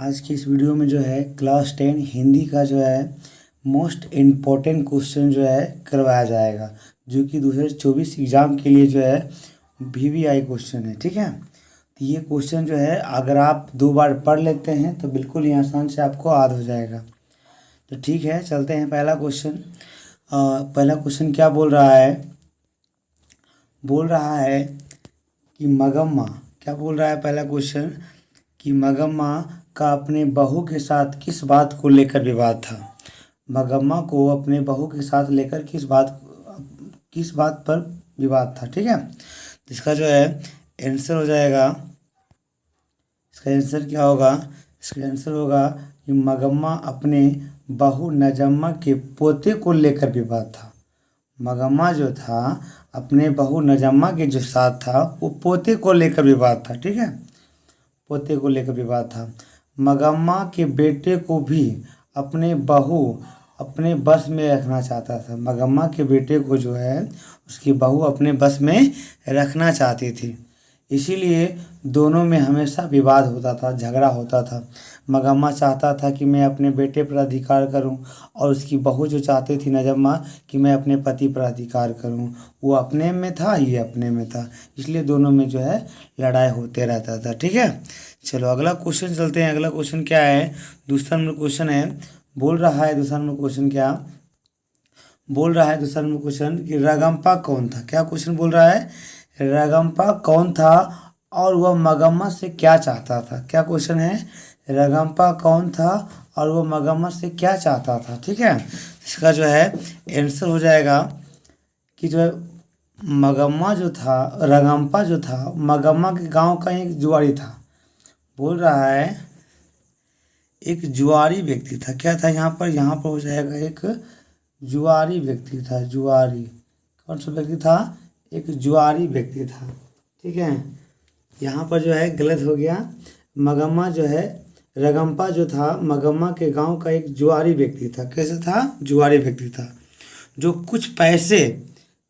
आज की इस वीडियो में जो है क्लास 10 हिंदी का जो है मोस्ट इम्पोर्टेंट क्वेश्चन जो है करवाया जाएगा, जो कि 2024 एग्ज़ाम के लिए जो है VVI क्वेश्चन है। ठीक है, तो ये क्वेश्चन जो है अगर आप 2 बार पढ़ लेते हैं तो बिल्कुल ही आसान से आपको याद हो जाएगा। तो ठीक है, चलते हैं पहला क्वेश्चन। पहला क्वेश्चन क्या बोल रहा है? बोल रहा है कि मगम्मा, क्या बोल रहा है पहला क्वेश्चन, कि मगम्मा का अपने बहू के साथ किस बात को लेकर विवाद था। मगम्मा को अपने बहू के साथ लेकर किस बात पर विवाद था। ठीक है, इसका जो है आंसर हो जाएगा, इसका आंसर क्या होगा? इसका आंसर होगा कि मगम्मा अपने बहू नजम्मा के पोते को लेकर विवाद था। मगम्मा जो था अपने बहू नजम्मा के जो साथ था वो पोते को लेकर विवाद था। ठीक है, पोते को लेकर विवाद था। मगम्मा के बेटे को भी अपने बहू अपने बस में रखना चाहता था। मगम्मा के बेटे को जो है उसकी बहू अपने बस में रखना चाहती थी, इसीलिए दोनों में हमेशा विवाद होता था, झगड़ा होता था। मगम्मा चाहता था कि मैं अपने बेटे पर अधिकार करूं, और उसकी बहू जो चाहती थी नजम्मा कि मैं अपने पति पर अधिकार करूं। वो अपने में था, ये अपने में था, इसलिए दोनों में जो है लड़ाई होते रहता था। ठीक है, चलो अगला क्वेश्चन चलते हैं। अगला क्वेश्चन क्या है? दूसरा नंबर क्वेश्चन है, बोल रहा है दूसरा नंबर क्वेश्चन क्या बोल रहा है? दूसरा नंबर क्वेश्चन कि रगम्पा कौन था। क्या क्वेश्चन बोल रहा है? रगम्पा कौन था और वह मगम्मा से क्या चाहता था। क्या क्वेश्चन है? रगम्पा कौन था और वह मगम्मा से क्या चाहता था। ठीक है, इसका जो है आंसर हो जाएगा कि जो है मगम्मा जो था, रगम्पा जो था मगम्मा के गांव का एक जुआरी था। बोल रहा है एक जुआरी व्यक्ति था। क्या था यहाँ पर हो जाएगा एक जुआरी व्यक्ति था। जुआरी कौन सा व्यक्ति था? एक जुआरी व्यक्ति था। ठीक है, यहाँ पर जो है गलत हो गया। मगम्मा जो है, रगम्पा जो था मगम्मा के गांव का एक जुआरी व्यक्ति था। कैसे था? जुआरी व्यक्ति था, जो कुछ पैसे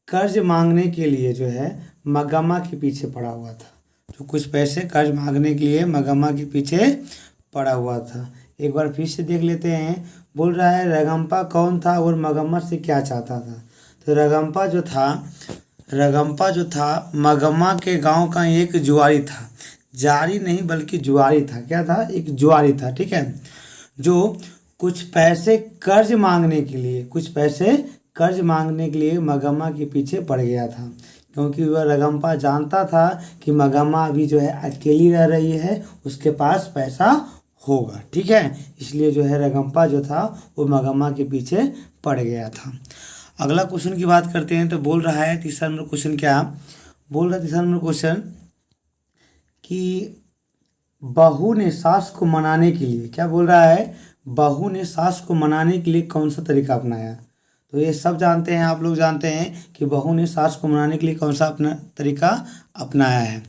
कर्ज मांगने के लिए जो है मगम्मा के पीछे पड़ा हुआ था। जो कुछ पैसे कर्ज मांगने के लिए मगम्मा के पीछे पड़ा हुआ था। एक बार फिर से देख लेते हैं। बोल रहा है रगम्पा कौन था और मगम्मा से क्या चाहता था। तो रगम्पा जो था मगम्मा के गांव का एक जुआरी था। जारी नहीं बल्कि जुआरी था। क्या था? एक जुआरी था। ठीक है, जो कुछ पैसे कर्ज मांगने के लिए मगम्मा के पीछे पड़ गया था, क्योंकि वह रगम्पा जानता था कि मगम्मा अभी जो है अकेली रह रही है, उसके पास पैसा होगा। ठीक है, इसलिए जो है रगम्पा जो था वो मगम्मा के पीछे पड़ गया था। अगला क्वेश्चन की बात करते हैं। तो बोल रहा है तीसरा नंबर क्वेश्चन क्या बोल रहा है? तीसरा नंबर क्वेश्चन कि बहू ने सास को मनाने के लिए, क्या बोल रहा है? बहू ने सास को मनाने के लिए कौन सा तरीका अपनाया। तो ये सब जानते हैं, आप लोग जानते हैं कि बहू ने सास को मनाने के लिए कौन सा अपना तरीका अपनाया है।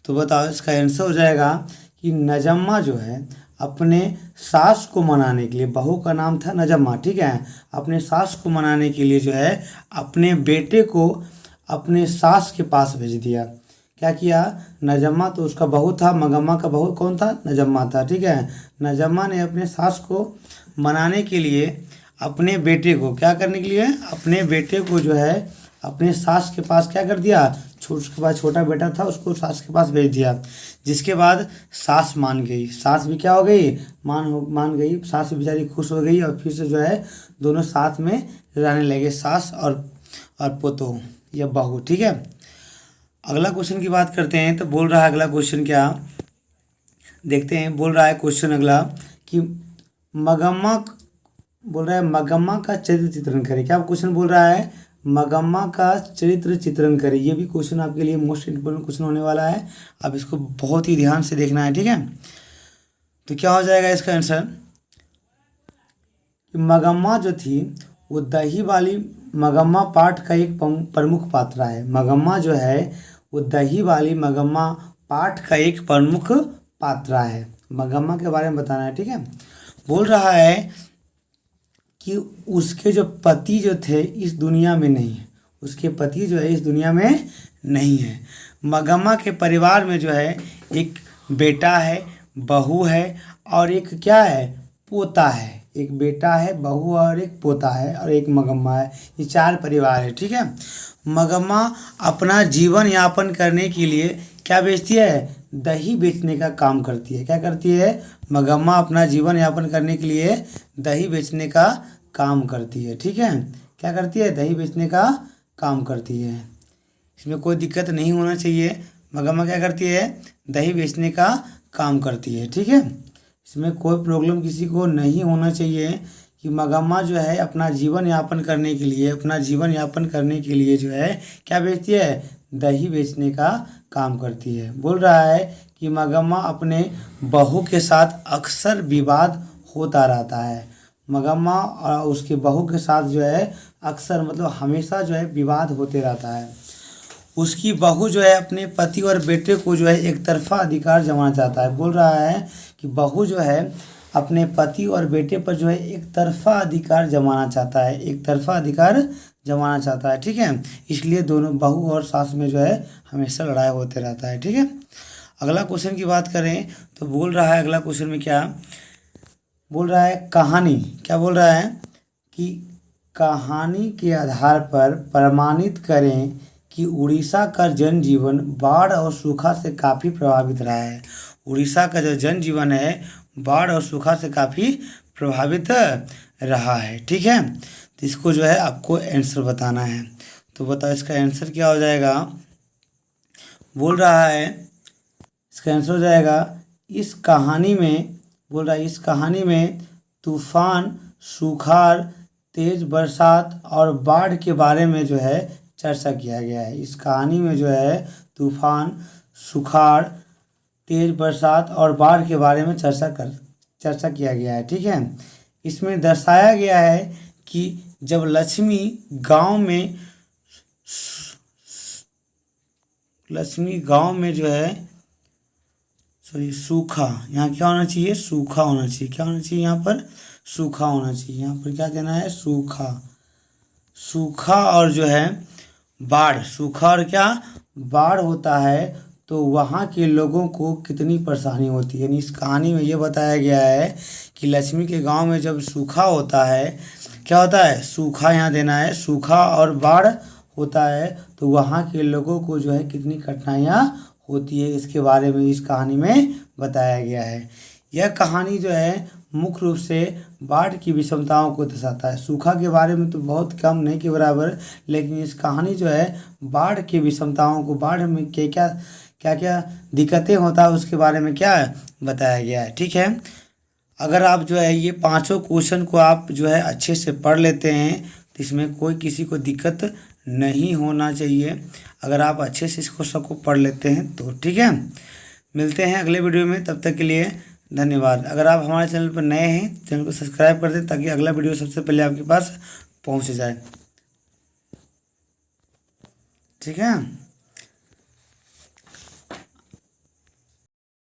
तो बताओ, इसका आंसर हो जाएगा कि नजम्मा जो है अपने सास को मनाने के लिए, बहू का नाम था नजम्मा, ठीक है, अपने सास को मनाने के लिए जो है अपने बेटे को अपने सास के पास भेज दिया। क्या किया? नजम्मा तो उसका बहू था, मगम्मा का बहू कौन था? नजम्मा था। ठीक है, नजम्मा ने अपने सास को मनाने के लिए अपने बेटे को, क्या करने के लिए? अपने बेटे को जो है अपने सास के पास क्या कर दिया? उसके बाद छोटा बेटा था, उसको सास के पास भेज दिया। जिसके बाद सास मान गई। सास भी क्या हो गई? मान गई। सास बेचारी खुश हो गई और फिर से जो है दोनों साथ में रहने लगे, सास और पोतो या बहू। ठीक है, अगला क्वेश्चन की बात करते हैं। तो बोल रहा है अगला क्वेश्चन क्या, देखते हैं। बोल रहा है क्वेश्चन अगला कि मगम्मा का चरित्र चित्रण करें। क्या क्वेश्चन बोल रहा है? मगम्मा का चरित्र चित्रण करें। ये भी क्वेश्चन आपके लिए मोस्ट इम्पोर्टेंट क्वेश्चन होने वाला है। अब इसको बहुत ही ध्यान से देखना है। ठीक है, तो क्या हो जाएगा इसका आंसर? मगम्मा जो थी वो दही वाली, मगम्मा पाठ का एक प्रमुख पात्र है। मगम्मा जो है वो दही वाली मगम्मा पाठ का एक प्रमुख पात्र है। मगम्मा के बारे में बताना है। ठीक है, बोल रहा है कि उसके जो पति जो थे इस दुनिया में नहीं है। उसके पति जो है इस दुनिया में नहीं है। मगम्मा के परिवार में जो है एक बेटा है, बहू है और एक क्या है, पोता है। एक बेटा है, बहू और एक पोता है और एक मगम्मा है। ये 4 परिवार है, ठीक है। मगम्मा अपना जीवन यापन करने के लिए क्या बेचती है, दही बेचने का काम करती है। क्या करती है, मगम्मा अपना जीवन यापन करने के लिए दही बेचने का काम करती है, ठीक है। क्या करती है, दही बेचने का काम करती है। इसमें कोई दिक्कत नहीं होना चाहिए। मगम्मा क्या करती है, दही बेचने का काम करती है, ठीक है। इसमें कोई प्रॉब्लम किसी को नहीं होना चाहिए कि मगम्मा जो है अपना जीवन यापन करने के लिए, अपना जीवन यापन करने के लिए जो है क्या बेचती है, दही बेचने का काम करती है। बोल रहा है कि मगम्मा अपने बहू के साथ अक्सर विवाद होता रहता है। मगम्मा और उसके बहू के साथ जो है अक्सर मतलब हमेशा जो है विवाद होते रहता है। उसकी बहू जो है अपने पति और बेटे को जो है एक तरफा अधिकार जमाना चाहता है। बोल रहा है कि बहू जो है अपने पति और बेटे पर जो है एक तरफा अधिकार जमाना चाहता है, एक तरफा अधिकार जमाना चाहता है, ठीक है। इसलिए दोनों बहू और सास में जो है हमेशा लड़ाई होते रहता है, ठीक है। अगला क्वेश्चन की बात करें तो बोल रहा है अगला क्वेश्चन में क्या बोल रहा है, कहानी क्या बोल रहा है कि कहानी के आधार पर प्रमाणित करें कि उड़ीसा का जनजीवन बाढ़ और सूखा से काफ़ी प्रभावित रहा है। उड़ीसा का जो जनजीवन है बाढ़ और सूखा से काफ़ी प्रभावित रहा है, ठीक है। तो इसको जो है आपको आंसर बताना है। तो बताओ इसका आंसर क्या हो जाएगा। बोल रहा है इसका आंसर हो जाएगा, इस कहानी में बोल रहा है इस कहानी में तूफान, सूखाड़, तेज बरसात और बाढ़ के बारे में जो है चर्चा किया गया है। इस कहानी में जो है तूफान, सुखाड़, तेज बरसात और बाढ़ के बारे में चर्चा किया गया है, ठीक है। इसमें दर्शाया गया है कि जब लक्ष्मी गांव में जो है सूखा, यहाँ क्या होना चाहिए, सूखा होना चाहिए। क्या होना चाहिए यहाँ पर, सूखा होना चाहिए। यहाँ पर क्या देना है, सूखा। सूखा और जो है बाढ़, सूखा और क्या बाढ़ होता है तो वहाँ के लोगों को कितनी परेशानी होती है। यानी इस कहानी में ये बताया गया है कि लक्ष्मी के गांव में जब सूखा होता है, क्या होता है, सूखा यहाँ देना है, सूखा और बाढ़ होता है तो वहाँ के लोगों को जो है कितनी कठिनाइयाँ होती है, इसके बारे में इस कहानी में बताया गया है। यह कहानी जो है मुख्य रूप से बाढ़ की विषमताओं को दर्शाता है। सूखा के बारे में तो बहुत कम, नहीं के बराबर, लेकिन इस कहानी जो है बाढ़ की विषमताओं को, बाढ़ में क्या क्या दिक्कतें होता है उसके बारे में क्या है बताया गया है, ठीक है। अगर आप जो है ये पांचों क्वेश्चन को आप जो है अच्छे से पढ़ लेते हैं तो इसमें कोई किसी को दिक्कत नहीं होना चाहिए। अगर आप अच्छे से इसको सबको पढ़ लेते हैं तो ठीक है। मिलते हैं अगले वीडियो में, तब तक के लिए धन्यवाद। अगर आप हमारे चैनल पर नए हैं, चैनल को सब्सक्राइब कर दें ताकि अगला वीडियो सबसे पहले आपके पास पहुंच जाए, ठीक है।